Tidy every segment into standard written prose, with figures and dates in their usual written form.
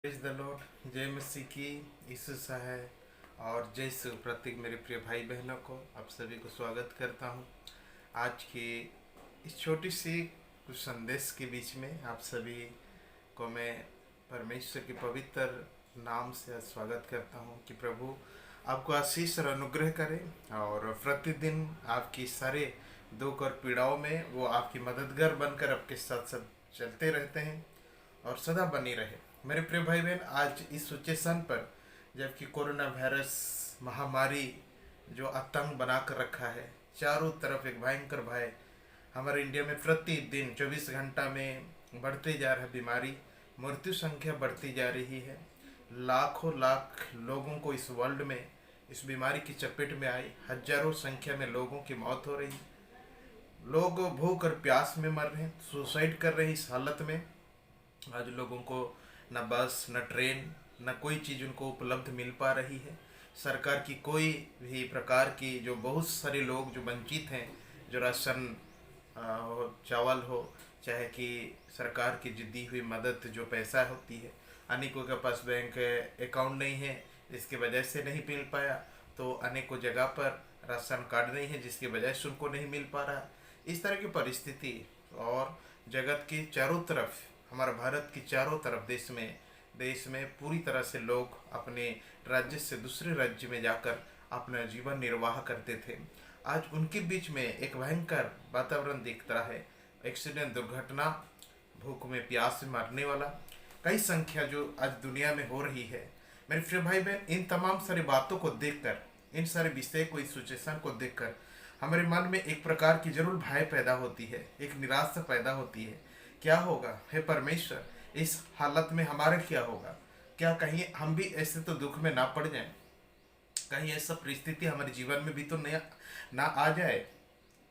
Praise the Lord. जय मसीह की। यीशु है और जय सु प्रतीक मेरे प्रिय भाई बहनों को आप सभी को स्वागत करता हूँ। आज की इस छोटी सी कुछ संदेश के बीच में आप सभी को मैं परमेश्वर के पवित्र नाम से स्वागत करता हूँ कि प्रभु आपको आशीष और अनुग्रह करे और प्रतिदिन आपकी सारे दुख और पीड़ाओं में वो आपकी मददगार बनकर आपके साथ साथ चलते रहते हैं और सदा बनी रहे। मेरे प्रिय भाई बहन, आज इस सिचुएशन पर जबकि कोरोना वायरस महामारी जो आतंक बना कर रखा है, चारों तरफ एक भयंकर भय हमारे इंडिया में प्रतिदिन 24 घंटा में बढ़ते जा रहा बीमारी, मृत्यु संख्या बढ़ती जा रही है। लाखों लाख लोगों को इस वर्ल्ड में इस बीमारी की चपेट में आई, हजारों संख्या में लोगों की मौत हो रही, लोग भूख और प्यास में मर रहे हैं, सुसाइड कर रहे हैं। इस हालत में आज लोगों को न बस न ट्रेन न कोई चीज़ उनको उपलब्ध मिल पा रही है। सरकार की कोई भी प्रकार की, जो बहुत सारे लोग जो वंचित हैं, जो राशन हो, चावल हो, चाहे कि सरकार की जो दी हुई मदद जो पैसा होती है, अनेकों के पास बैंक अकाउंट नहीं है, इसके वजह से नहीं मिल पाया। तो अनेकों जगह पर राशन कार्ड नहीं है, जिसकी वजह से उनको नहीं मिल पा रहा। इस तरह की परिस्थिति और जगत के चारों तरफ, हमारा भारत की चारों तरफ देश में पूरी तरह से लोग अपने राज्य से दूसरे राज्य में जाकर अपना जीवन निर्वाह करते थे। आज उनके बीच में एक भयंकर वातावरण दिख रहा है। एक्सीडेंट, दुर्घटना, भूख में प्यास में मरने वाला कई संख्या जो आज दुनिया में हो रही है। मेरे प्रिय भाई बहन, इन तमाम सारी बातों को देखकर, इन सारे विषय को, इस सिचुएशन को देखकर हमारे मन में एक प्रकार की जरूर भय पैदा होती है, एक निराशा पैदा होती है। क्या होगा हे परमेश्वर, इस हालत में हमारा क्या होगा? क्या कहीं हम भी ऐसे तो दुख में ना पड़ जाएं? कहीं ऐसा परिस्थिति हमारे जीवन में भी तो नया ना आ जाए?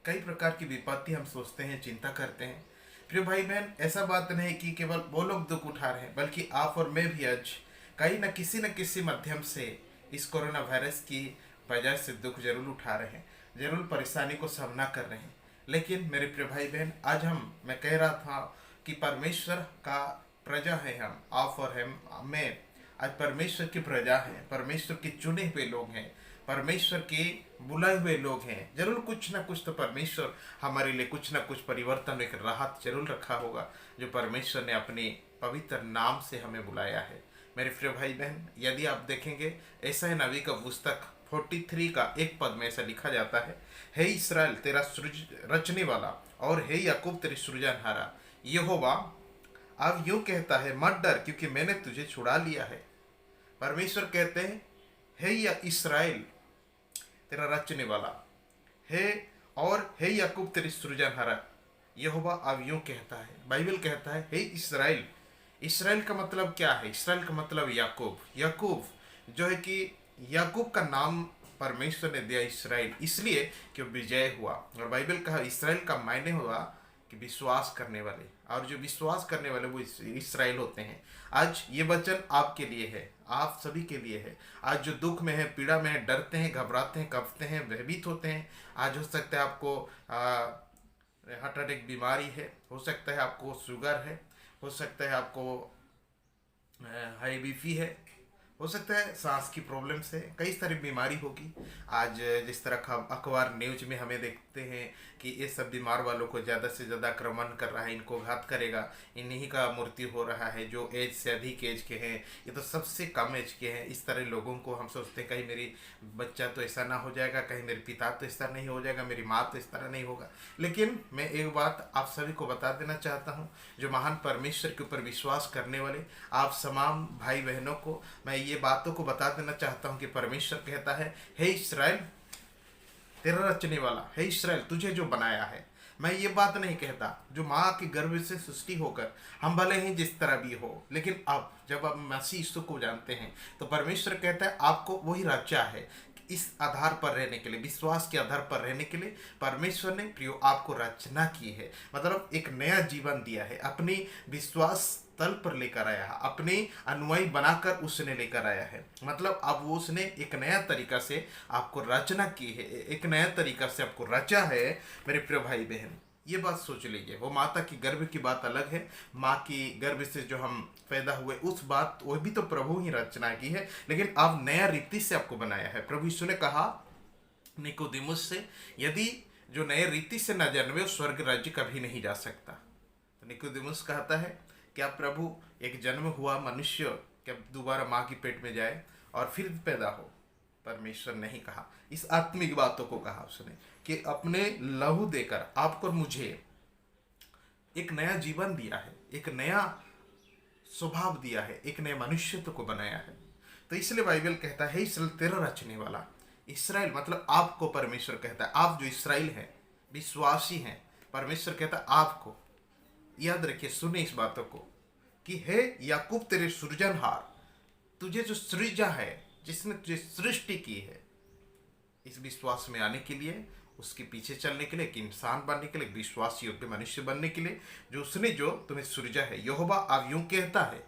कई प्रकार की विपत्ति हम सोचते हैं, चिंता करते हैं। प्रिय भाई बहन, ऐसा बात नहीं कि केवल वो लोग दुख उठा रहे हैं, बल्कि आप और मैं भी आज कहीं न किसी माध्यम से इस कोरोना वायरस की वजह से दुख जरूर उठा रहे हैं, जरूर परेशानी को सामना कर रहे हैं। लेकिन मेरे प्रिय भाई बहन, आज मैं कह रहा था कि परमेश्वर का प्रजा है हम, आप और मैं आज परमेश्वर की प्रजा है, परमेश्वर के चुने हुए लोग हैं, परमेश्वर के बुलाए हुए लोग हैं। जरूर कुछ ना कुछ तो परमेश्वर हमारे लिए कुछ ना कुछ परिवर्तन, एक राहत जरूर रखा होगा, जो परमेश्वर ने अपने पवित्र नाम से हमें बुलाया है। मेरे प्रिय भाई बहन, यदि आप देखेंगे, ऐसा है नबी का पुस्तक 43 का एक पद में ऐसा लिखा जाता है, हे इस्राएल तेरा रचने वाला और हे याकूब तेरे सृजनहारा यहोवा अब यूं कहता है, मत डर क्योंकि मैंने तुझे छुड़ा लिया है। परमेश्वर कहते हैं, हे या इस्राएल तेरा रचने वाला, हे और हे याकूब तेरी सृजनहारा यहोवा अब यूं कहता है। बाइबल कहता है, हे इस्राएल। इस्राएल का मतलब क्या है? इस्राएल का मतलब याकूब। याकूब जो है कि याकूब का नाम परमेश्वर ने दिया इस्राएल, इसलिए कि वो विजय हुआ। और बाइबल कहा इस्राएल का मायने हुआ कि विश्वास करने वाले, और जो विश्वास करने वाले वो इस्राएल होते हैं। आज ये वचन आपके लिए है, आप सभी के लिए है। आज जो दुख में है, पीड़ा में है, डरते हैं, घबराते हैं, कपते हैं, भयभीत होते हैं, आज हो सकता है आपको हार्ट अटैक बीमारी है, हो सकता है आपको शुगर है, हो सकता है आपको हाई बीपी है, हो सकता है सांस की प्रॉब्लम से, कई सारी बीमारी होगी। आज जिस तरह का अखबार न्यूज में हमें देखते हैं कि ये सब बीमार वालों को ज़्यादा से ज़्यादा आक्रमण कर रहा है, इनको घात करेगा, इन्हीं का मृत्यु हो रहा है। जो एज से अधिक एज के हैं, ये तो सबसे कम एज के हैं, इस तरह लोगों को हम सोचते हैं कहीं मेरी बच्चा तो ऐसा ना हो जाएगा, कहीं मेरे पिता तो ऐसा नहीं हो जाएगा, मेरी माँ तो इस तरह नहीं होगा। लेकिन मैं एक बात आप सभी को बता देना चाहता हूँ, जो महान परमेश्वर के ऊपर विश्वास करने वाले आप तमाम भाई बहनों को मैं ये बातों को बता देना चाहता हूँ कि परमेश्वर कहता है, हे इस्राएल तेरा रचने वाला, हे इस्राएल तुझे जो बनाया है। मैं ये बात नहीं कहता जो माँ के गर्भ से सृष्टि होकर हम भले ही जिस तरह भी हो, लेकिन अब जब आप मसीह यीशु को जानते हैं तो परमेश्वर कहता है आपको वही रचा है। इस आधार पर रहने के लिए, विश्वास के आधार पर रहने के लिए परमेश्वर ने प्रियो आपको रचना की है, मतलब एक नया जीवन दिया है, अपनी विश्वास तल पर लेकर आया है, अपने अनुयायी बनाकर उसने लेकर आया है। मतलब अब वो उसने एक नया तरीका से आपको रचना की है, एक नया तरीका से आपको रचा है। मेरे प्रिय भाई बहन, ये बात सोच लीजिए। वो माता की गर्भ की बात अलग है, माँ की गर्भ से जो हम पैदा हुए उस बात, वो भी तो प्रभु ही रचना की है, लेकिन अब नया रीति से आपको बनाया है। प्रभु यीशु ने कहा निकोदेमुस से, यदि जो नए रीति से न जन्मे वो स्वर्ग राज्य कभी नहीं जा सकता। तो निकोदेमुस कहता है, क्या प्रभु एक जन्म हुआ मनुष्य क्या दोबारा माँ की पेट में जाए और फिर पैदा हो? परमेश्वर नहीं कहा, इस आत्मिक बातों को कहा उसने कि अपने लहू देकर आपको और मुझे एक नया जीवन दिया है, एक नया स्वभाव दिया है, एक नए मनुष्यत्व को बनाया है। तो इसलिए बाइबल कहता है इसराइल तेरा रचने वाला। इसराइल मतलब आपको परमेश्वर कहता है, आप जो इसराइल हैं, विश्वासी हैं, परमेश्वर कहता है आपको। याद रखिए, सुने इस बातों को कि हे याकूब तेरे सृजनहार, तुझे जो सृजा है, जिसने तुझे सृष्टि की है, इस विश्वास में आने के लिए, उसके पीछे चलने के लिए, एक इंसान बनने के लिए, एक विश्वास योग्य मनुष्य बनने के लिए, जो उसने जो तुम्हें सृजा है। यहोवा अब यूं कहता है,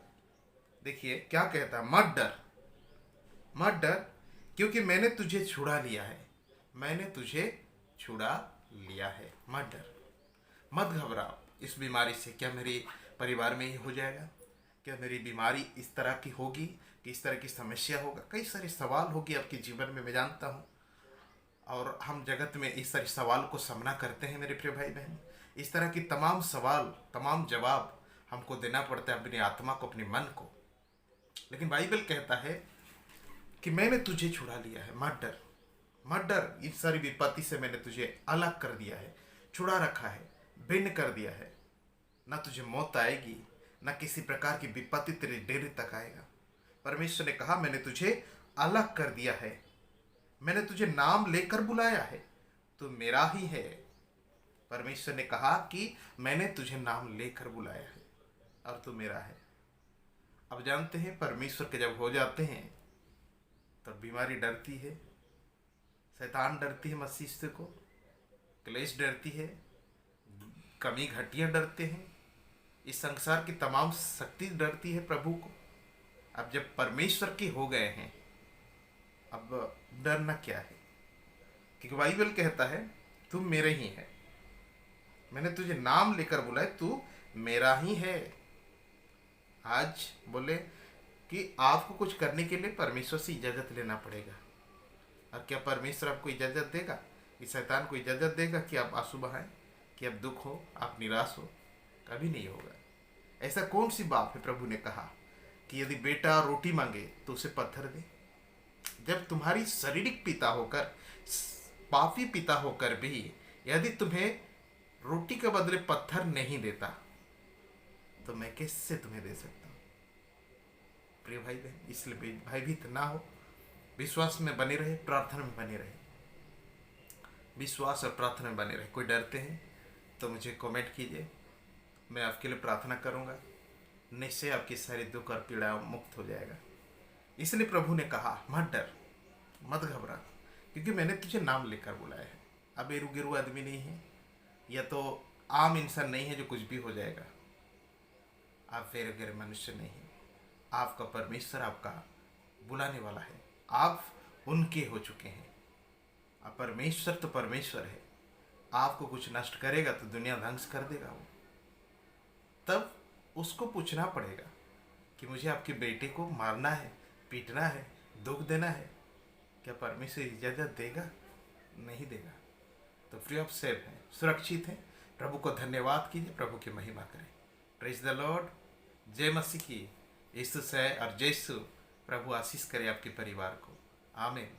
देखिए क्या कहता है, मत डर, मत डर, क्योंकि मैंने तुझे छुड़ा लिया है, मैंने तुझे छुड़ा लिया है। मत डर, मत घबराओ इस बीमारी से। क्या मेरे परिवार में ही हो जाएगा? क्या मेरी बीमारी इस तरह की होगी कि इस तरह की समस्या होगा? कई सारे सवाल होगी आपके जीवन में, मैं जानता हूँ। और हम जगत में इस तरह सवाल को सामना करते हैं मेरे प्रिय भाई बहन। इस तरह की तमाम सवाल, तमाम जवाब हमको देना पड़ता है अपनी आत्मा को, अपने मन को। लेकिन बाइबल कहता है कि मैंने तुझे छुड़ा लिया है, मत डर, मत डर, इस सारी विपत्ति से मैंने तुझे अलग कर दिया है, छुड़ा रखा है, भिन्न कर दिया है। ना तुझे मौत आएगी, ना किसी प्रकार की विपत्ति तेरे डेरे तक आएगा। परमेश्वर ने कहा मैंने तुझे अलग कर दिया है, मैंने तुझे नाम लेकर बुलाया है, तू मेरा ही है। परमेश्वर ने कहा कि मैंने तुझे नाम लेकर बुलाया है और तू मेरा है। अब जानते हैं परमेश्वर के जब हो जाते हैं तब बीमारी डरती है, शैतान डरती है, मस्तिष्क को क्लेश डरती है, कमी घटिया डरते हैं, इस संसार की तमाम शक्ति डरती है प्रभु को। अब जब परमेश्वर के हो गए हैं, अब डरना क्या है? क्योंकि बाइबल कहता है तू मेरे ही है, मैंने तुझे नाम लेकर बुलाया, तू मेरा ही है। आज बोले कि आपको कुछ करने के लिए परमेश्वर से इजाज़त लेना पड़ेगा। और क्या परमेश्वर आपको इजाज़त देगा? कि शैतान को इजाज़त देगा कि आप आंसू बहाएं, कि आप दुख हो, आप निराश हो? कभी नहीं होगा। ऐसा कौन सी बात है? प्रभु ने कहा कि यदि बेटा रोटी मांगे तो उसे पत्थर दे। जब तुम्हारी शारीरिक पिता होकर, पापी पिता होकर भी यदि तुम्हें रोटी के बदले पत्थर नहीं देता, तो मैं कैसे तुम्हें दे सकता हूँ? प्रिय भाई बहन, इसलिए भयभीत ना हो, विश्वास में बने रहे, प्रार्थना में बने रहे, विश्वास और प्रार्थना में बने रहे। कोई डरते हैं तो मुझे कमेंट कीजिए, मैं आपके लिए प्रार्थना करूँगा, निश्चय आपकी सारी दुख और पीड़ा मुक्त हो जाएगा। इसलिए प्रभु ने कहा मत डर, मत घबरा, क्योंकि मैंने तुझे नाम लेकर बुलाया है। अब एरू गिरू आदमी नहीं है, या तो आम इंसान नहीं है जो कुछ भी हो जाएगा। आप फेरे गेरे मनुष्य नहीं है, आपका परमेश्वर आपका बुलाने वाला है, आप उनके हो चुके हैं। अब परमेश्वर तो परमेश्वर है, आपको कुछ नष्ट करेगा तो दुनिया ध्वंस कर देगा वो। तब उसको पूछना पड़ेगा कि मुझे आपके बेटे को मारना है, पीटना है, दुख देना है, क्या परमेश्वर इजाज़त देगा? नहीं देगा। तो फ्री ऑफ सेफ है, सुरक्षित है। प्रभु को धन्यवाद कीजिए, प्रभु की महिमा करें। Praise the Lord. जय मसीह की। यीशु से और जय यीशु। प्रभु आशीष करे आपके परिवार को। आमीन।